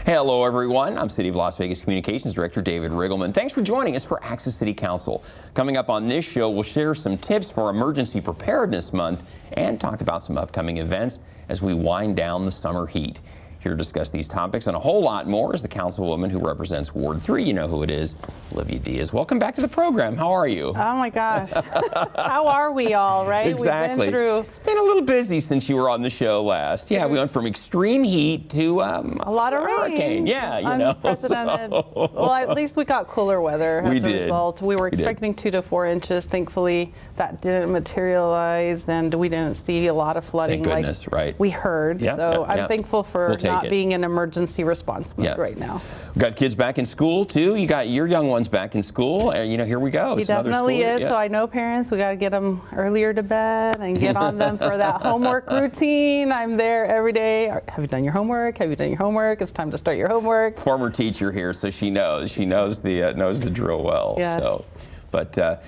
Hello everyone, I'm City of Las Vegas Communications Director David Riggleman. Thanks for joining us for Access City Council. Coming up on this show, we'll share some tips for Emergency Preparedness Month and talk about some upcoming events as we wind down the summer heat. Here to discuss these topics and a whole lot more is the Councilwoman who represents Ward 3. You know who it is, Manager Diaz. Welcome back to the program. How are you? Oh my gosh. How are we all, right? Exactly. We've been through... It's been a little busy since you were on the show last. Yeah, we went from extreme heat to a lot of hurricane. rain. Yeah, you know. Unprecedented. So. Well, at least we got cooler weather as a result. We were expecting 2 to 4 inches. Thankfully, that didn't materialize, and we didn't see a lot of flooding. Thank goodness, right? We heard. Yeah, so I'm thankful for not being in emergency response mode right now. We've got kids back in school too. You got your young ones back in school. You know, here we go. He definitely is. Yeah. So I know parents, we got to get them earlier to bed and get on them for that homework routine. I'm there every day. Have you done your homework? Have you done your homework? It's time to start your homework. Former teacher here, so she knows. She knows the drill well. Yes. So, but.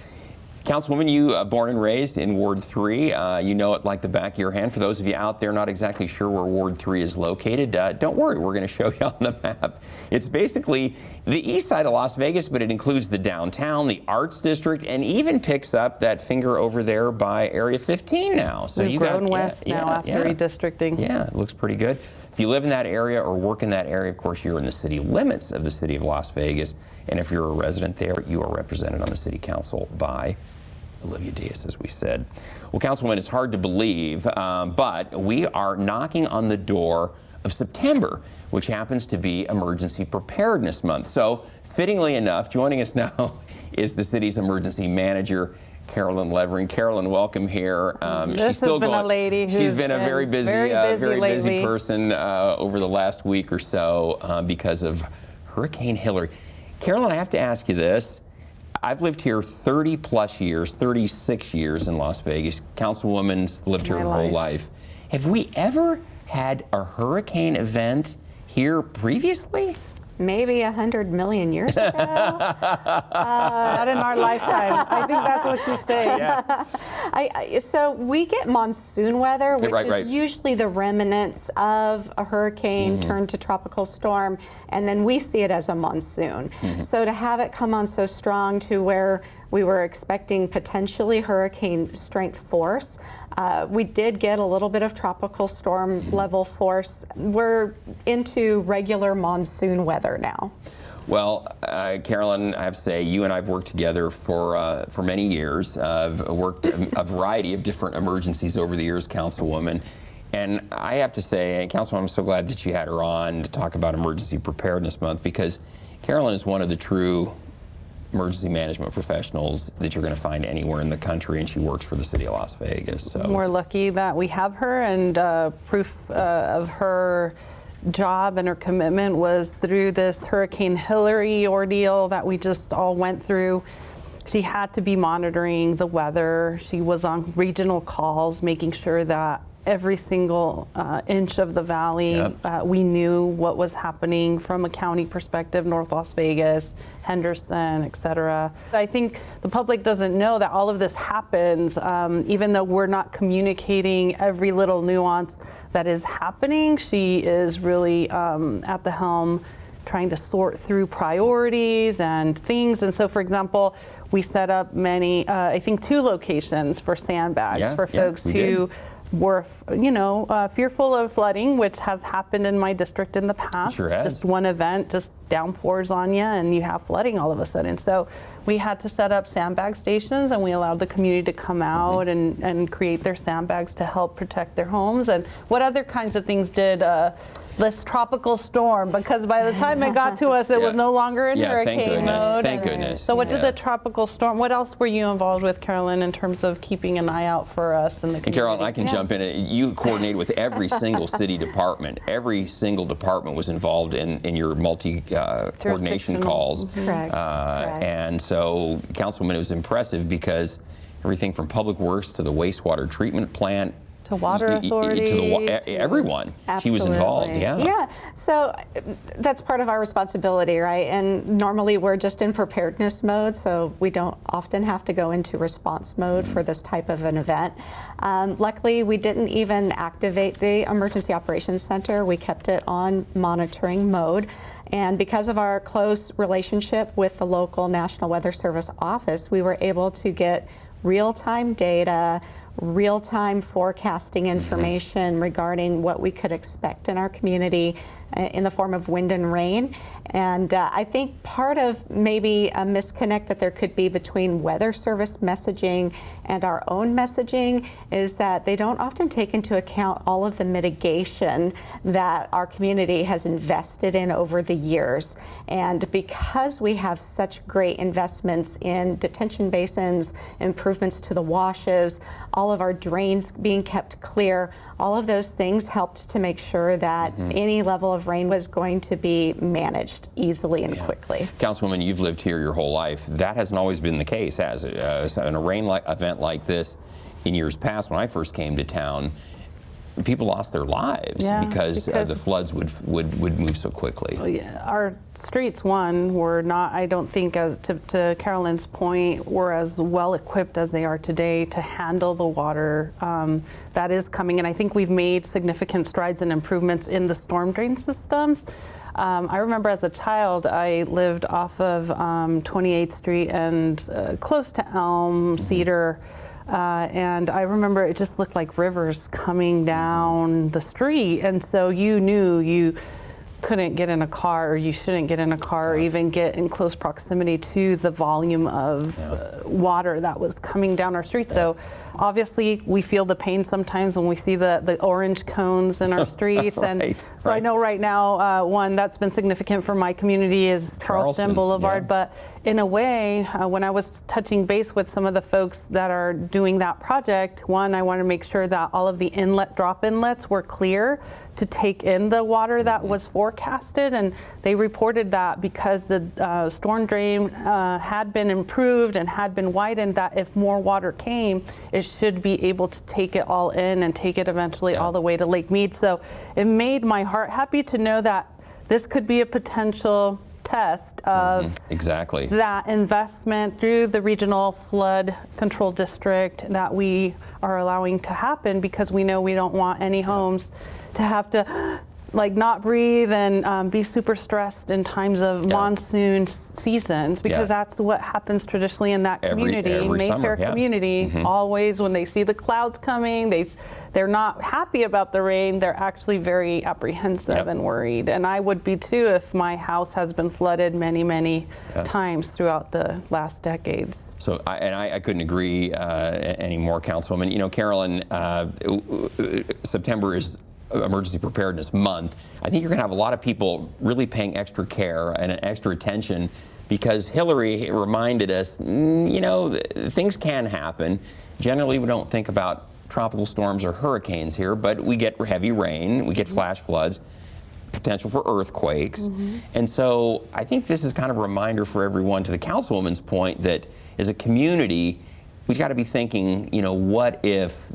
Councilwoman, you born and raised in Ward 3. You know it like the back of your hand. For those of you out there not exactly sure where Ward 3 is located, don't worry, we're going to show you on the map. It's basically the east side of Las Vegas, but it includes the downtown, the Arts District, and even picks up that finger over there by Area 15 now. So we've grown west now after redistricting. Yeah, it looks pretty good. If you live in that area or work in that area, of course, you're in the city limits of the city of Las Vegas. And if you're a resident there, you are represented on the city council by Manager Diaz, as we said. Well, Councilwoman, it's hard to believe, but we are knocking on the door of September, which happens to be Emergency Preparedness Month. So, fittingly enough, joining us now is the city's emergency manager, Carolyn Leavering. Carolyn, welcome here. She's still been a lady who's she's been a very busy person over the last week or so because of Hurricane Hillary. Carolyn, I have to ask you this. I've lived here 30 plus years, 36 years in Las Vegas. Councilwoman's lived here her whole life. Have we ever had a hurricane event here previously? Maybe 100 million years ago. Not in our lifetime. I think that's what she's saying. Yeah. So we get monsoon weather, which is usually the remnants of a hurricane turned to tropical storm, and then we see it as a monsoon. So to have it come on so strong to where we were expecting potentially hurricane strength force, we did get a little bit of tropical storm level force. We're into regular monsoon weather now. Well, Carolyn, I have to say, you and I have worked together for many years. I've worked a variety of different emergencies over the years, Councilwoman. And I have to say, Councilwoman, I'm so glad that you had her on to talk about Emergency Preparedness Month, because Carolyn is one of the true emergency management professionals that you're going to find anywhere in the country, and she works for the city of Las Vegas. So we're lucky that we have her, and proof of her job and her commitment was through this Hurricane Hillary ordeal that we just all went through. She had to be monitoring the weather. She was on regional calls, making sure that every single inch of the valley, we knew what was happening from a county perspective, North Las Vegas, Henderson, etc. I think the public doesn't know that all of this happens, even though we're not communicating every little nuance that is happening. She is really at the helm trying to sort through priorities and things. And so, for example, we set up many, I think 2 locations for sandbags for folks who were, fearful of flooding, which has happened in my district in the past. Sure has. Just one event, just downpours on you and you have flooding all of a sudden. So we had to set up sandbag stations, and we allowed the community to come out and create their sandbags to help protect their homes. And what other kinds of things did this tropical storm, because by the time it got to us, it was no longer in hurricane mode. Thank goodness. So what did the tropical storm, what else were you involved with, Carolyn, in terms of keeping an eye out for us in the community? And Carolyn, I can jump in. You coordinated with every single city department. Every single department was involved in your multi-coordination calls. Correct. And so, Councilwoman, it was impressive because everything from Public Works to the wastewater treatment plant To water authority. To everyone. Absolutely. She was involved, yeah. Yeah, so that's part of our responsibility, right? And normally we're just in preparedness mode, so we don't often have to go into response mode for this type of an event. Luckily, we didn't even activate the Emergency Operations Center. We kept it on monitoring mode. And because of our close relationship with the local National Weather Service office, we were able to get real-time data, real-time forecasting information regarding what we could expect in our community in the form of wind and rain. And I think part of maybe a misconnect that there could be between Weather Service messaging and our own messaging is that they don't often take into account all of the mitigation that our community has invested in over the years. And because we have such great investments in detention basins, improvements to the washes, all of our drains being kept clear, all of those things helped to make sure that any level of rain was going to be managed easily and quickly. Councilwoman, you've lived here your whole life. That hasn't always been the case, has it? In a rain event like this, in years past, when I first came to town, people lost their lives because the floods would move so quickly. Our streets, were not, I don't think, to Carolyn's point, were as well equipped as they are today to handle the water that is coming. And I think we've made significant strides and improvements in the storm drain systems. I remember as a child, I lived off of 28th Street and close to Elm, Cedar. And I remember it just looked like rivers coming down the street. And so you knew you couldn't get in a car, or you shouldn't get in a car, or even get in close proximity to the volume of water that was coming down our street. So obviously we feel the pain sometimes when we see the orange cones in our streets. And so I know right now, one that's been significant for my community is Charleston Boulevard. But in a way, when I was touching base with some of the folks that are doing that project, one, I want to make sure that all of the drop inlets were clear to take in the water that was forecasted, and they reported that because the storm drain had been improved and had been widened, that if more water came, it should be able to take it all in and take it eventually all the way to Lake Mead. So it made my heart happy to know that this could be a potential test of that investment through the Regional Flood Control District that we are allowing to happen, because we know we don't want any homes to have to not breathe and be super stressed in times of monsoon seasons, because that's what happens traditionally in that community, every Mayfair summer, community. Always when they see the clouds coming, they're not happy about the rain. They're actually very apprehensive and worried. And I would be too if my house has been flooded many times throughout the last decades. So I couldn't agree anymore, Councilwoman. You know, Carolyn, September is Emergency Preparedness Month. I think you're going to have a lot of people really paying extra care and extra attention, because Hillary reminded us, things can happen. Generally, we don't think about tropical storms or hurricanes here, but we get heavy rain, we get flash floods, potential for earthquakes. And so I think this is kind of a reminder for everyone, to the Councilwoman's point, that as a community, we've got to be thinking, what if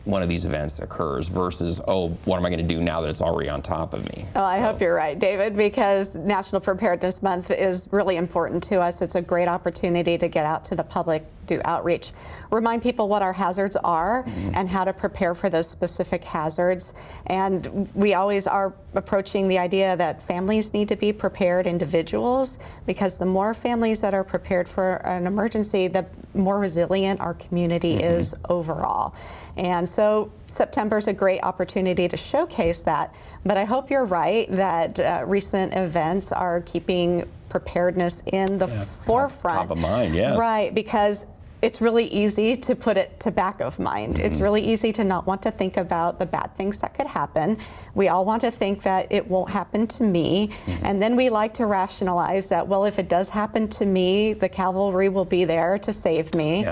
one of these events occurs, versus, what am I going to do now that it's already on top of me? I hope you're right, David, because National Preparedness Month is really important to us. It's a great opportunity to get out to the public, do outreach, remind people what our hazards are and how to prepare for those specific hazards. And we always are approaching the idea that families need to be prepared, individuals, because the more families that are prepared for an emergency, the more resilient our community is overall. And so September is a great opportunity to showcase that. But I hope you're right that recent events are keeping preparedness in the forefront. Top of mind, Right, because it's really easy to put it to back of mind. It's really easy to not want to think about the bad things that could happen. We all want to think that it won't happen to me. And then we like to rationalize that, well, if it does happen to me, the cavalry will be there to save me.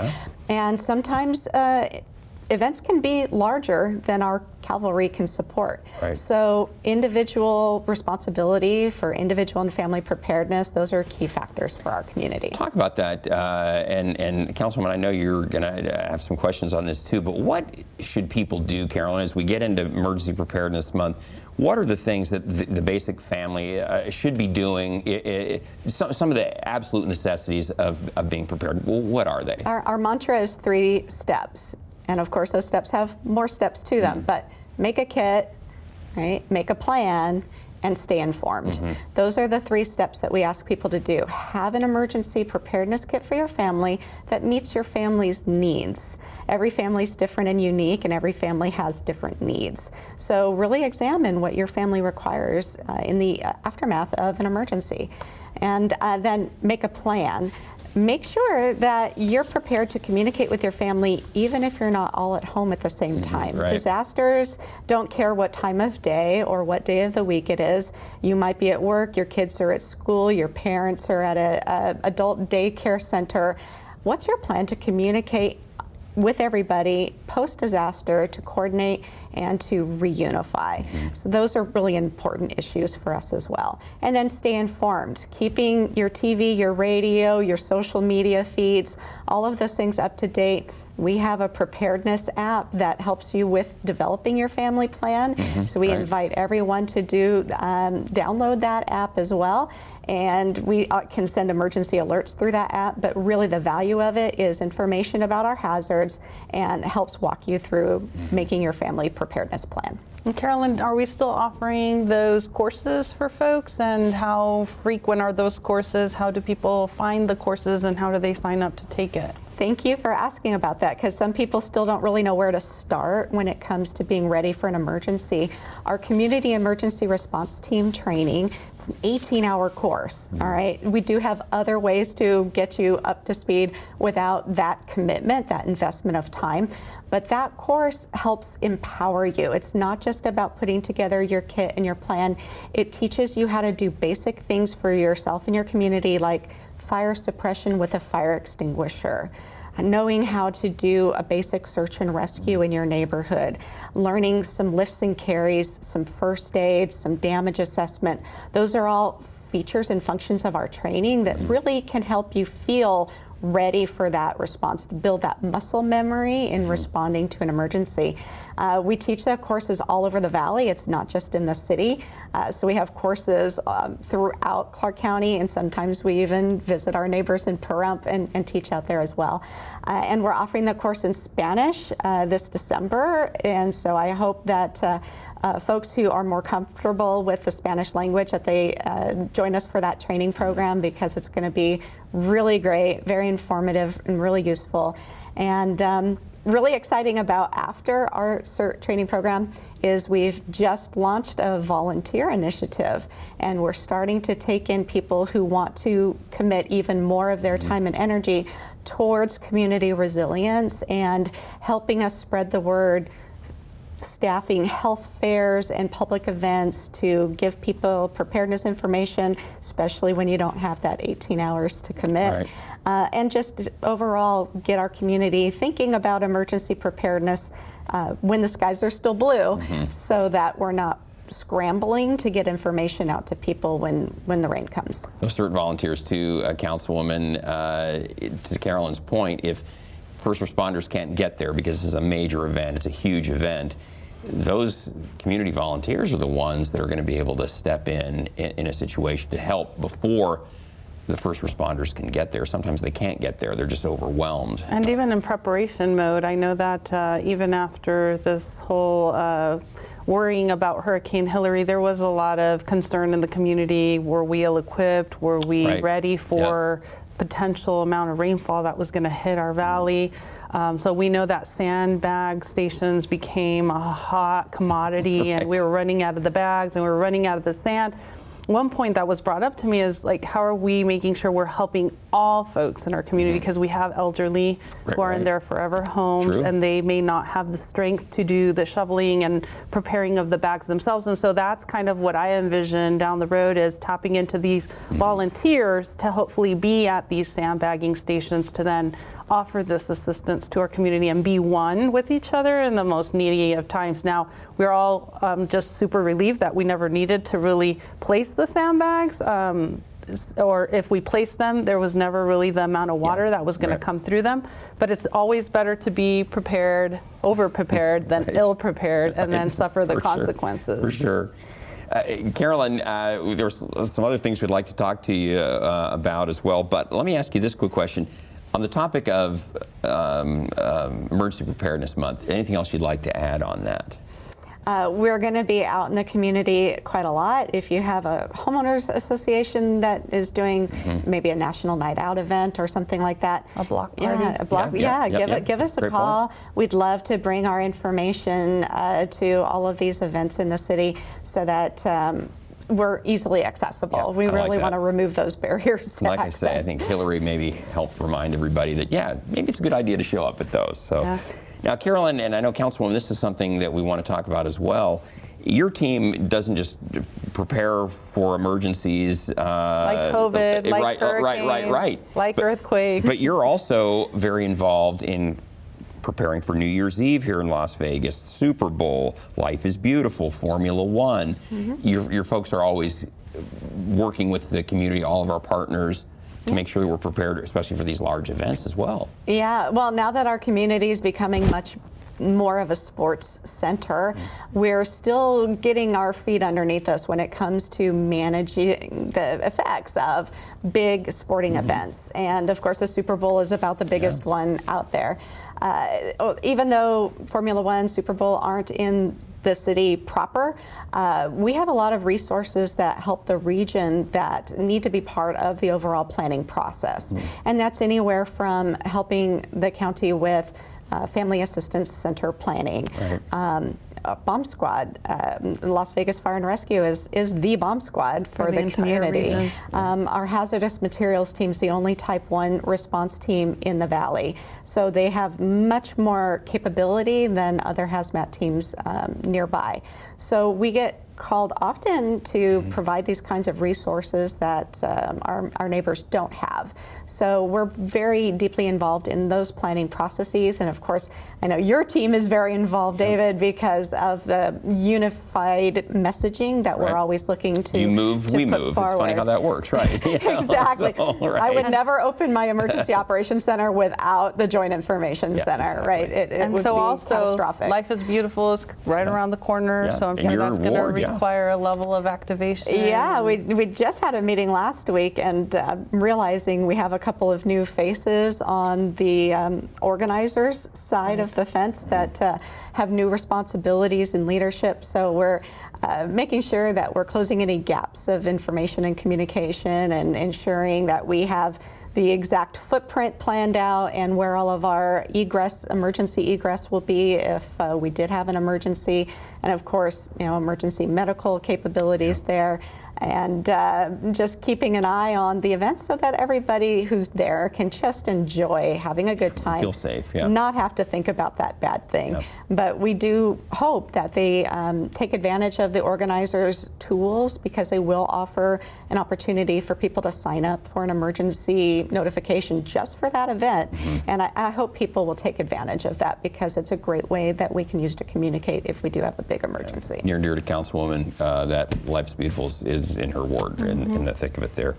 And sometimes events can be larger than our cavalry can support. Right. So individual responsibility for individual and family preparedness, those are key factors for our community. Talk about that, and Councilwoman, I know you're going to have some questions on this too, but what should people do, Carolyn, as we get into Emergency Preparedness Month? What are the things that the basic family should be doing, some of the absolute necessities of being prepared? Well, what are they? Our mantra is 3 steps. And of course, those steps have more steps to them, but make a kit, right? Make a plan, and stay informed. Those are the 3 steps that we ask people to do. Have an emergency preparedness kit for your family that meets your family's needs. Every family is different and unique, and every family has different needs. So really examine what your family requires in the aftermath of an emergency. And then make a plan. Make sure that you're prepared to communicate with your family even if you're not all at home at the same time. Right. Disasters don't care what time of day or what day of the week it is. You might be at work, your kids are at school, your parents are at a adult daycare center. What's your plan to communicate with everybody post-disaster, to coordinate and to reunify? So those are really important issues for us as well. And then stay informed, keeping your TV, your radio, your social media feeds, all of those things up to date. We have a preparedness app that helps you with developing your family plan. So we invite everyone to download that app as well. And we can send emergency alerts through that app, but really the value of it is information about our hazards and helps walk you through making your family preparedness plan. And Carolyn, are we still offering those courses for folks, and how frequent are those courses? How do people find the courses, and how do they sign up to take it? Thank you for asking about that, because some people still don't really know where to start when it comes to being ready for an emergency. Our Community Emergency Response Team training, it's an 18-hour course, all right? We do have other ways to get you up to speed without that commitment, that investment of time, but that course helps empower you. It's not just about putting together your kit and your plan. It teaches you how to do basic things for yourself and your community, like fire suppression with a fire extinguisher, knowing how to do a basic search and rescue in your neighborhood, learning some lifts and carries, some first aid, some damage assessment. Those are all features and functions of our training that really can help you feel ready for that response, to build that muscle memory in responding to an emergency. We teach that courses all over the valley. It's not just in the city. So we have courses throughout Clark County, and sometimes we even visit our neighbors in Pahrump and teach out there as well. And we're offering the course in Spanish this December, and so I hope that folks who are more comfortable with the Spanish language, that they join us for that training program, because it's going to be really great, very informative, and really useful. And really exciting about after our CERT training program is we've just launched a volunteer initiative, and we're starting to take in people who want to commit even more of their time and energy towards community resilience and helping us spread the word, staffing health fairs and public events to give people preparedness information, especially when you don't have that 18 hours to commit. Right. And just overall get our community thinking about emergency preparedness when the skies are still blue, so that we're not scrambling to get information out to people when the rain comes. Those CERT volunteers too, Councilwoman, to Carolyn's point, if first responders can't get there because this is a major event, it's a huge event, those community volunteers are the ones that are going to be able to step in a situation to help before the first responders can get there. Sometimes they can't get there, they're just overwhelmed. And even in preparation mode, I know that even after this whole worrying about Hurricane Hillary, there was a lot of concern in the community. Were we ill-equipped? Were we ready for potential amount of rainfall that was going to hit our valley? So we know that sandbag stations became a hot commodity, and we were running out of the bags and we were running out of the sand. One point that was brought up to me is, like, how are we making sure we're helping all folks in our community, because we have elderly who are in their forever homes, and they may not have the strength to do the shoveling and preparing of the bags themselves. And so that's kind of what I envision down the road, is tapping into these volunteers to hopefully be at these sandbagging stations to then offer this assistance to our community and be one with each other in the most needy of times. Now, we're all just super relieved that we never needed to really place the sandbags. Or if we placed them, there was never really the amount of water that was going to come through them. But it's always better to be prepared, over-prepared, than ill-prepared, and then suffer the consequences. For sure. Carolyn, there's some other things we'd like to talk to you about as well, but let me ask you this quick question. On the topic of Emergency Preparedness Month, anything else you'd like to add on that? We're going to be out in the community quite a lot. If you have a homeowners association that is doing maybe a national night out event or something like that. A block party. Yeah, a block, give us a Great call. point. We'd love to bring our information to all of these events in the city so that we're easily accessible. Yeah, we really that. want to remove those barriers to like access. I say, I think Hillary maybe helped remind everybody that, yeah, maybe it's a good idea to show up at those. So. Yeah. Now, Carolyn, and I know Councilwoman, this is something that we want to talk about as well. Your team doesn't just prepare for emergencies. Like COVID, like hurricanes, right. like earthquakes. But you're also very involved in preparing for New Year's Eve here in Las Vegas, Super Bowl, Life is Beautiful, Formula One. Your folks are always working with the community, all of our partners, to make sure we're prepared, especially for these large events as well. Yeah, well, now that our community is becoming much more of a sports center, we're still getting our feet underneath us when it comes to managing the effects of big sporting events. And of course, the Super Bowl is about the biggest one out there. Even though Formula One, Super Bowl aren't in the city proper, we have a lot of resources that help the region that need to be part of the overall planning process. And that's anywhere from helping the county with Family Assistance Center planning. Bomb squad. Las Vegas Fire and Rescue is the bomb squad for the community. Our hazardous materials team is the only Type 1 response team in the Valley. So they have much more capability than other hazmat teams nearby. So we get called often to provide these kinds of resources that our neighbors don't have. So we're very deeply involved in those planning processes. And of course, I know your team is very involved, David, because of the unified messaging that we're always looking to You move, we move. Forward. It's funny how that works, right? Exactly. So, right. I would never open my emergency operations center without the Joint Information Center, exactly. right? It would so be also, catastrophic. Life is Beautiful is right around the corner, so I'm And sure your that's going to award, require a level of activation. Yeah, we just had a meeting last week and realizing we have a couple of new faces on the organizers side of the fence that have new responsibilities and leadership. So we're making sure that we're closing any gaps of information and communication and ensuring that we have the exact footprint planned out and where all of our emergency egress will be if we did have an emergency, and of course, emergency medical capabilities there, and just keeping an eye on the event so that everybody who's there can just enjoy having a good time. Feel safe, Not have to think about that bad thing. But we do hope that they take advantage of the organizers' tools, because they will offer an opportunity for people to sign up for an emergency notification just for that event. And I hope people will take advantage of that, because it's a great way that we can use to communicate if we do have a big emergency. Near and dear to Councilwoman, that Life's Beautiful is in her ward, in the thick of it there.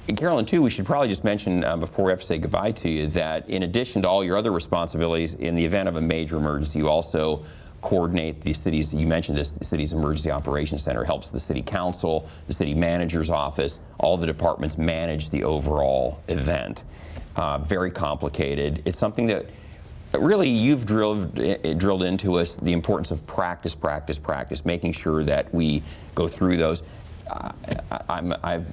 And Carolyn, too, we should probably just mention before we have to say goodbye to you that in addition to all your other responsibilities, in the event of a major emergency, you also coordinate the city's, you mentioned this, the city's Emergency Operations Center helps the city council, the city manager's office, all the departments manage the overall event. Very complicated. It's something that really you've drilled into us, the importance of practice, making sure that we go through those. I've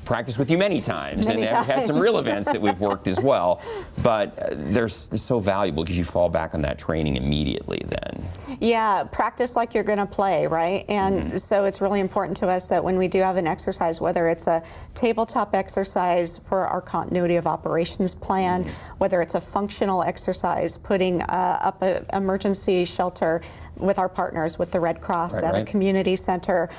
practiced with you many times, and I've had some real events that we've worked as well, but they're so valuable because you fall back on that training immediately then. Yeah, practice like you're going to play, right? And so it's really important to us that when we do have an exercise, whether it's a tabletop exercise for our continuity of operations plan, whether it's a functional exercise, putting up an emergency shelter, with our partners, with the Red Cross at a community center,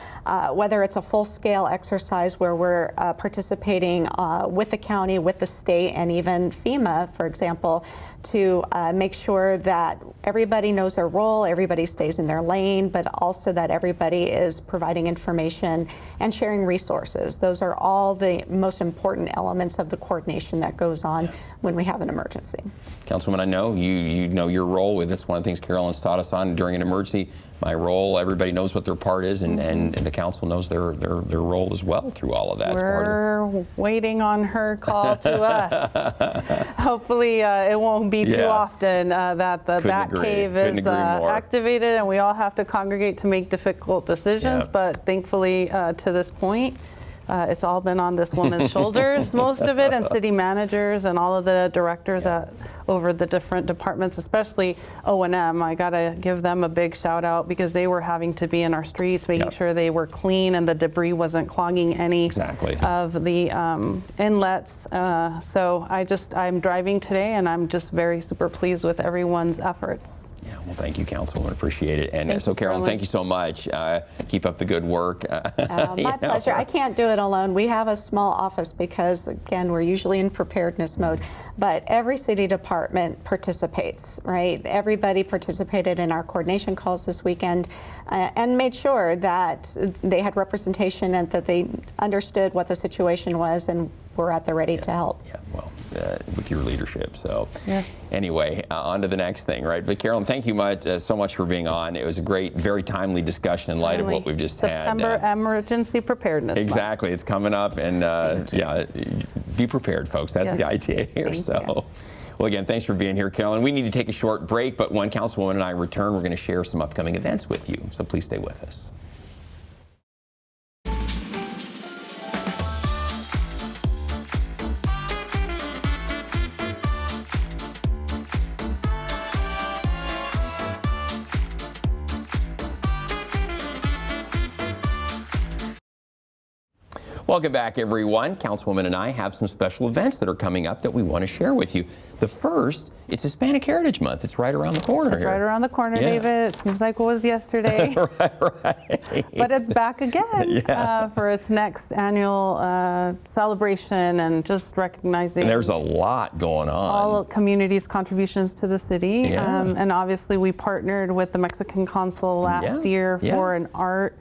whether it's a full-scale exercise where we're participating with the county, with the state, and even FEMA, for example, to make sure that everybody knows their role, everybody stays in their lane, but also that everybody is providing information and sharing resources. Those are all the most important elements of the coordination that goes on when we have an emergency. Councilwoman, I know you know your role with it's one of the things Carolyn's taught us on during an emergency. My role, everybody knows what their part is, and the council knows their role as well through all of that. We're waiting on her call to us. Hopefully it won't be too often that the Batcave is activated and we all have to congregate to make difficult decisions, but thankfully to this point, it's all been on this woman's shoulders, most of it, and city managers and all of the directors over the different departments, especially O&M. I gotta give them a big shout out because they were having to be in our streets, making sure they were clean and the debris wasn't clogging any of the inlets. So I'm driving today and I'm just very super pleased with everyone's efforts. Yeah, well, thank you, Councilwoman. Appreciate it. And so, Carolyn, thank you so much. Keep up the good work. My pleasure. I can't do it alone. We have a small office because, again, we're usually in preparedness mode. But every city department participates, right? Everybody participated in our coordination calls this weekend and made sure that they had representation and that they understood what the situation was and were at the ready to help. Yeah, well, with your leadership. So anyway, on to the next thing, right? But Carolyn, thank you so much for being on. It was a great, very timely discussion in light of what we've just had. September Emergency Preparedness Month. Exactly. It's coming up, and be prepared, folks. That's the idea here. Well, again, thanks for being here, Carolyn. We need to take a short break, but when Councilwoman and I return, we're going to share some upcoming events with you. So please stay with us. Welcome back, everyone. Councilwoman and I have some special events that are coming up that we want to share with you. The first, it's Hispanic Heritage Month. It's right around the corner. It's right around the corner, David. It seems like it was yesterday. right. But it's back again for its next annual celebration and just recognizing. And there's a lot going on. All communities' contributions to the city. And obviously we partnered with the Mexican Consul last year for an art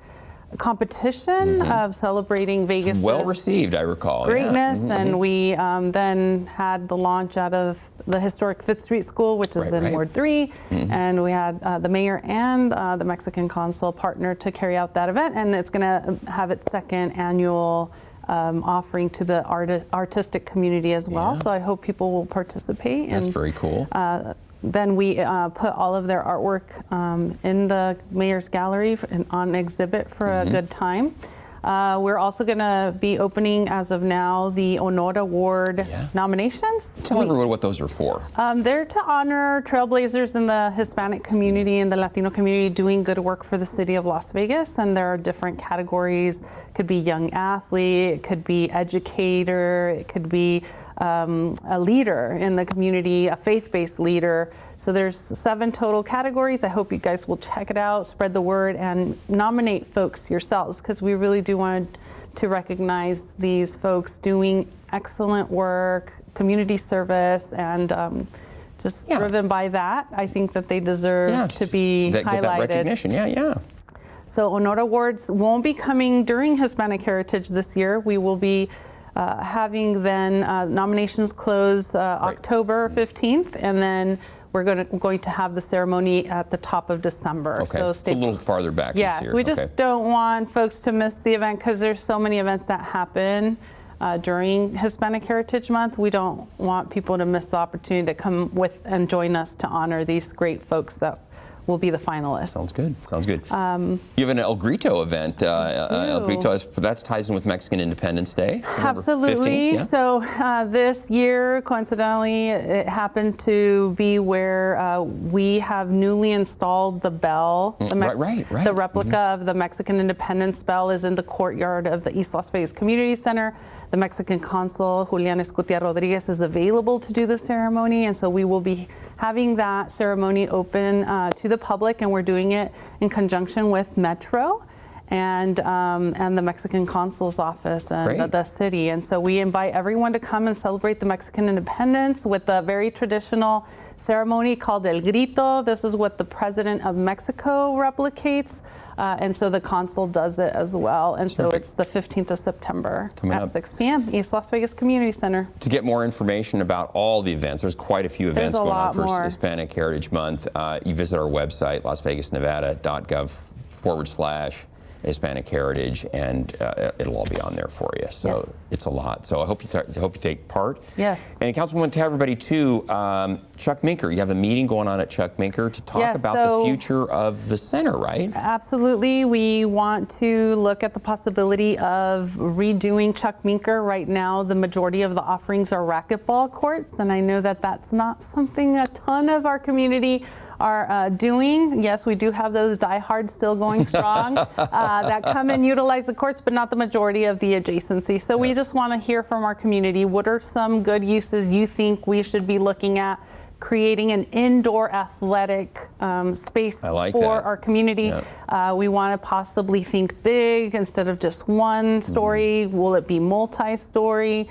competition of celebrating Vegas' well received, I recall. Greatness, and we then had the launch out of the historic 5th Street School, which is in Ward 3, and we had the mayor and the Mexican consul partner to carry out that event, and it's going to have its second annual offering to the artistic community as well. So I hope people will participate. That's very cool. Then we put all of their artwork in the mayor's gallery on exhibit for a good time. We're also going to be opening, as of now, the Honor Award nominations. Tell everyone what those are for. They're to honor trailblazers in the Hispanic community and the Latino community doing good work for the city of Las Vegas. And there are different categories. It could be young athlete, it could be educator, it could be a leader in the community, a faith-based leader. So there's 7 total categories. I hope you guys will check it out, spread the word, and nominate folks yourselves, because we really do want to recognize these folks doing excellent work, community service, and just driven by that. I think that they deserve to be highlighted. Get that recognition, So Honor Awards won't be coming during Hispanic Heritage this year. We will be having then nominations close October 15th, and then we're going to have the ceremony at the top of December. Okay, So stay a little farther back. Yes, we just don't want folks to miss the event because there's so many events that happen during Hispanic Heritage Month. We don't want people to miss the opportunity to come with and join us to honor these great folks that will be the finalists. Sounds good. Sounds good. You have an El Grito event. El Grito, that ties in with Mexican Independence Day. Absolutely. 15th, So this year, coincidentally, it happened to be where we have newly installed the bell. The replica of the Mexican Independence bell is in the courtyard of the East Las Vegas Community Center. The Mexican consul, Julian Escutia Rodriguez, is available to do the ceremony, and so we will be having that ceremony open to the public, and we're doing it in conjunction with Metro and the Mexican Consul's office and the city. And so we invite everyone to come and celebrate the Mexican independence with a very traditional ceremony called El Grito. This is what the President of Mexico replicates. And so the consul does it as well. And so it's the 15th of September at 6 p.m. East Las Vegas Community Center. To get more information about all the events, there's quite a few events going on for Hispanic Heritage Month. You visit our website, lasvegasnevada.gov/Hispanic Heritage, and it'll all be on there for you. So it's a lot. So I hope you take part. Yes. And Councilwoman, tell everybody too, Chuck Minker, you have a meeting going on at Chuck Minker to talk about the future of the center, right? Absolutely. We want to look at the possibility of redoing Chuck Minker. Right now, the majority of the offerings are racquetball courts, and I know that that's not something a ton of our community are doing. Yes, we do have those diehards still going strong that come and utilize the courts, but not the majority of the adjacency. So we just want to hear from our community. What are some good uses you think we should be looking at creating an indoor athletic space for our community? We want to possibly think big instead of just one story. Will it be multi-story?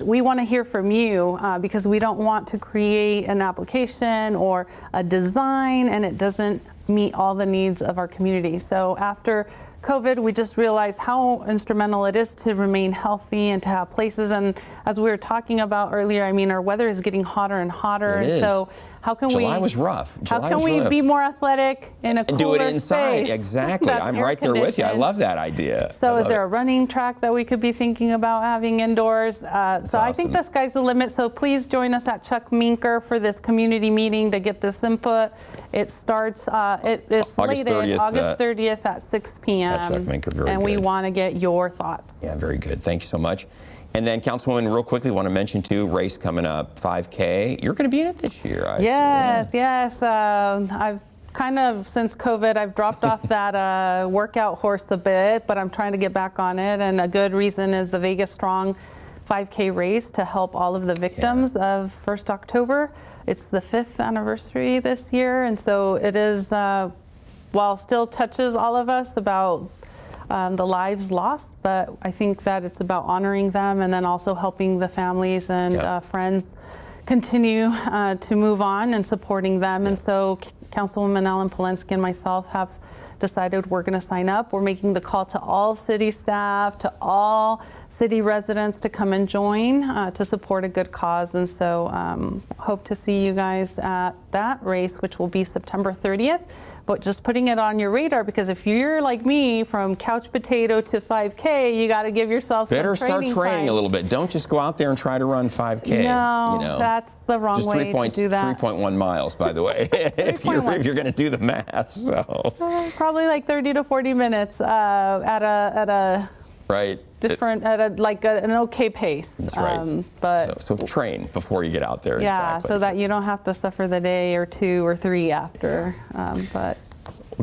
We want to hear from you because we don't want to create an application or a design and it doesn't meet all the needs of our community. So after COVID, we just realized how instrumental it is to remain healthy and to have places. And as we were talking about earlier, I mean, our weather is getting hotter and hotter. And so how can July was rough. How can we be more athletic in a cooler do it inside? space? Exactly. I'm right there with you. I love that idea. So is there a running track that we could be thinking about having indoors? So I think the sky's the limit. So please join us at Chuck Minker for this community meeting to get this input. It starts, it is slated August 30th at 6 p.m. At Chuck Minker, very and good. we want to get your thoughts. Yeah, very good. Thank you so much. And then, Councilwoman, real quickly, want to mention too, race coming up, 5K. You're going to be in it this year, I Yes, yes. I've kind of, since COVID, I've dropped off that workout horse a bit, but I'm trying to get back on it. And a good reason is the Vegas Strong 5K race to help all of the victims of 1st October. It's the 5th anniversary this year, and so it is, while still touches all of us about the lives lost, but I think that it's about honoring them and then also helping the families and friends continue to move on and supporting them. And so Councilwoman Ellen Polensky and myself have decided we're going to sign up. We're making the call to all city staff, to all city residents to come and join to support a good cause. And so hope to see you guys at that race, which will be September 30th. But just putting it on your radar, because if you're like me, from couch potato to 5K, you got to give yourself some training time. Better start training a little bit. Don't just go out there and try to run 5K. No, that's the wrong way to do that. 3.1 miles, by the way, if you're going to do the math. So probably like 30 to 40 minutes at a different, at an okay pace. That's right. But so train before you get out there. Yeah, so that you don't have to suffer the day or 2 or 3 after. Well,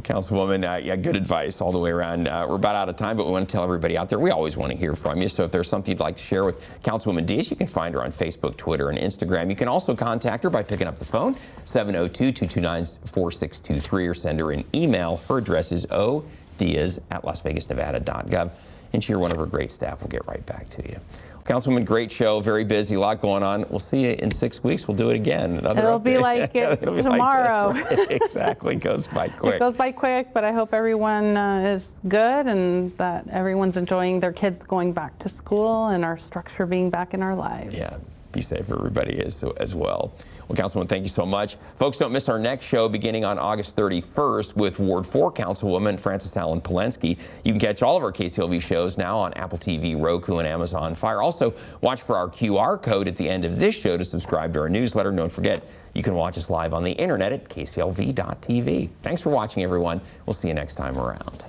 Councilwoman, good advice all the way around. We're about out of time, but we want to tell everybody out there, we always want to hear from you. So if there's something you'd like to share with Councilwoman Diaz, you can find her on Facebook, Twitter, and Instagram. You can also contact her by picking up the phone, 702-229-4623, or send her an email. Her address is odiaz@lasvegasnevada.gov. And she or one of her great staff will get right back to you. Councilwoman, great show, very busy, a lot going on. We'll see you in 6 weeks. We'll do it again. It'll be like it's tomorrow. Right. Exactly, it goes by quick. It goes by quick, but I hope everyone is good and that everyone's enjoying their kids going back to school and our structure being back in our lives. Yeah, be safe, everybody is as well. Well, Councilwoman, thank you so much. Folks, don't miss our next show beginning on August 31st with Ward 4 Councilwoman Frances Allen Polensky. You can catch all of our KCLV shows now on Apple TV, Roku, and Amazon Fire. Also, watch for our QR code at the end of this show to subscribe to our newsletter. Don't forget, you can watch us live on the internet at kclv.tv. Thanks for watching, everyone. We'll see you next time around.